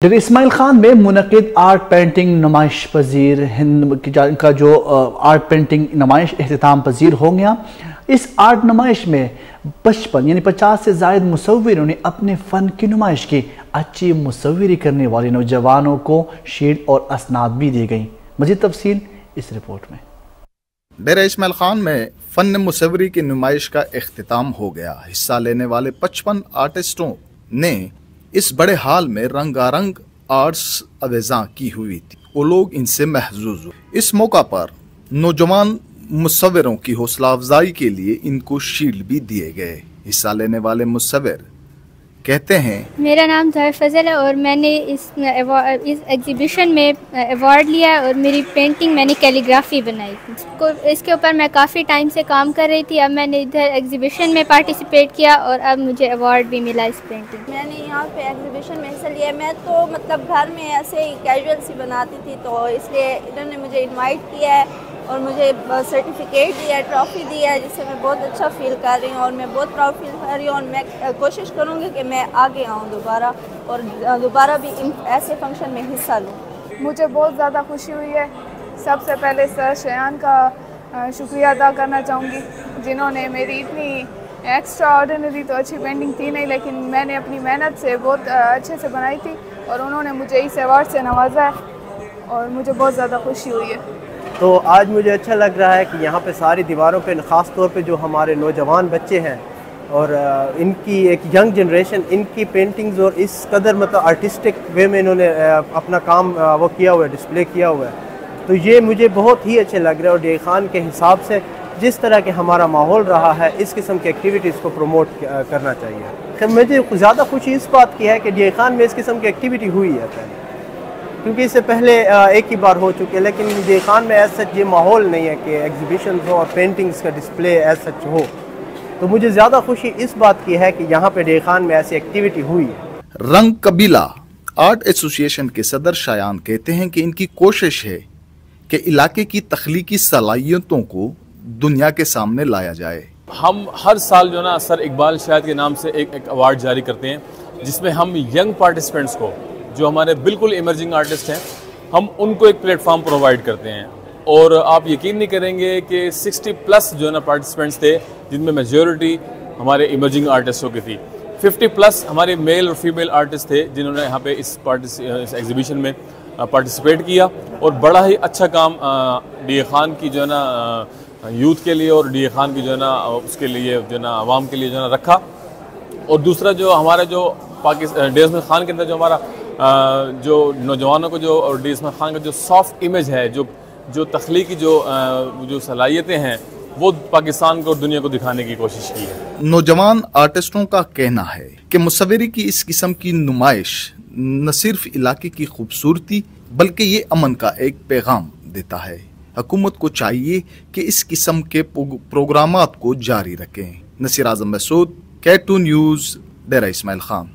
Doctor Ismail Khan में मुनक़िद art painting नुमाइश पजीर हिंद का जो आर्ट पेंटिंग नुमाइश अख्तिताम पजीर हो गया। इस आर्ट नुमाइश में 55 यानी 50 से ज़ायद मुसव्विरों ने अपने फ़न की नुमाइश की। अच्छी मुसव्विरी करने वाले नौजवानों को शील्ड और असनाद भी दी गई। मज़ीद तफसील इस रिपोर्ट में। डॉक्टर इस्माइल खान में फ़न मुसव्विरी की नुमाइश का अख्तिताम हो गया। हिस्सा लेने वाले 55 आर्टिस्टों ने इस बड़े हाल में रंगारंग आर्ट्स अवेज़ा की हुई थी। वो लोग इनसे महजूज हुए। इस मौका पर नौजवान मुसव्विरों की हौसला अफजाई के लिए इनको शील्ड भी दिए गए। हिस्सा लेने वाले मुसव्विर कहते हैं, मेरा नाम ज़ाहिर फजल है और मैंने इस एग्जीबिशन में अवार्ड लिया और मेरी पेंटिंग मैंने कैलीग्राफी बनाई थी। इसके ऊपर मैं काफ़ी टाइम से काम कर रही थी। अब मैंने इधर एग्जीबिशन में पार्टिसिपेट किया और अब मुझे अवार्ड भी मिला इस पेंटिंग। मैंने यहाँ पे एग्जीबिशन में हिस्सा लिया। मैं तो मतलब घर में ऐसे ही कैजुअल सी बनाती थी, तो इसलिए इन्होंने मुझे इनवाइट किया है और मुझे सर्टिफिकेट दिया है, ट्रॉफ़ी दिया है, जिससे मैं बहुत अच्छा फील कर रही हूँ और मैं बहुत प्राउड फील कर रही हूँ। और मैं कोशिश करूँगी कि मैं आगे आऊँ दोबारा और दोबारा भी ऐसे फंक्शन में हिस्सा लूँ। मुझे बहुत ज़्यादा खुशी हुई है। सबसे पहले सर शयान का शुक्रिया अदा करना चाहूँगी, जिन्होंने मेरी इतनी एक्स्ट्रा ऑर्डिनरी तो अच्छी पेंटिंग थी नहीं, लेकिन मैंने अपनी मेहनत से बहुत अच्छे से बनाई थी और उन्होंने मुझे इस अवार्ड से नवाजा है और मुझे बहुत ज़्यादा खुशी हुई है। तो आज मुझे अच्छा लग रहा है कि यहाँ पे सारी दीवारों पे ख़ास तौर पे जो हमारे नौजवान बच्चे हैं और इनकी एक यंग जनरेशन, इनकी पेंटिंग्स और इस कदर मतलब आर्टिस्टिक वे में इन्होंने अपना काम वो किया हुआ है, डिस्प्ले किया हुआ है। तो ये मुझे बहुत ही अच्छे लग रहा है और डे खान के हिसाब से जिस तरह के हमारा माहौल रहा है, इस किस्म की एक्टिविटीज़ को प्रमोट करना चाहिए। मुझे ज़्यादा खुशी इस बात की है कि डे खान में इस किस्म की एक्टिविटी हुई है पहले, क्योंकि इससे पहले एक ही बार हो चुके, लेकिन डे खान में ऐसा ये माहौल नहीं है कि एग्जीबिशन हो और पेंटिंग्स का डिस्प्ले ऐसा सच हो। तो मुझे ज़्यादा खुशी इस बात की है कि यहाँ पे डे खान में ऐसी एक्टिविटी हुई है। रंग कबीला आर्ट एसोसिएशन के सदर शायान कहते हैं कि इनकी कोशिश है कि इलाके की तख्लीकी सलाहियतों को दुनिया के सामने लाया जाए। हम हर साल जो ना सर इकबाल शायद के नाम से एक अवार्ड जारी करते हैं, जिसमें हम यंग पार्टिसिपेंट्स को, जो हमारे बिल्कुल इमर्जिंग आर्टिस्ट हैं, हम उनको एक प्लेटफॉर्म प्रोवाइड करते हैं। और आप यकीन नहीं करेंगे कि 60+ जो है ना पार्टिसिपेंट्स थे, जिनमें मेजॉरिटी हमारे इमर्जिंग आर्टिस्टों की थी। 50+ हमारे मेल और फीमेल आर्टिस्ट थे जिन्होंने यहाँ पे इस एग्जीबिशन में पार्टिसिपेट किया और बड़ा ही अच्छा काम डी खान की जो है ना यूथ के लिए और डी खान की जो है ना उसके लिए जो है ना आवाम के लिए जो है ना रखा। और दूसरा जो हमारा जो पाकिस्तान डी इस्माइल खान के अंदर जो हमारा जो नौजवानों को जो और डी इस्माइल खान का जो सॉफ्ट इमेज है, जो तख्लीकी जो सलाहियतें हैं, वो पाकिस्तान को और दुनिया को दिखाने की कोशिश की है। नौजवान आर्टिस्टों का कहना है कि मुसव्विरी की इस किस्म की नुमाइश न सिर्फ इलाके की खूबसूरती बल्कि ये अमन का एक पैगाम देता है। हुकूमत को चाहिए कि इस किस्म के प्रोग्रामात को जारी रखें। Naseer Azam Masood, K2 news, doctor Ismail Khan.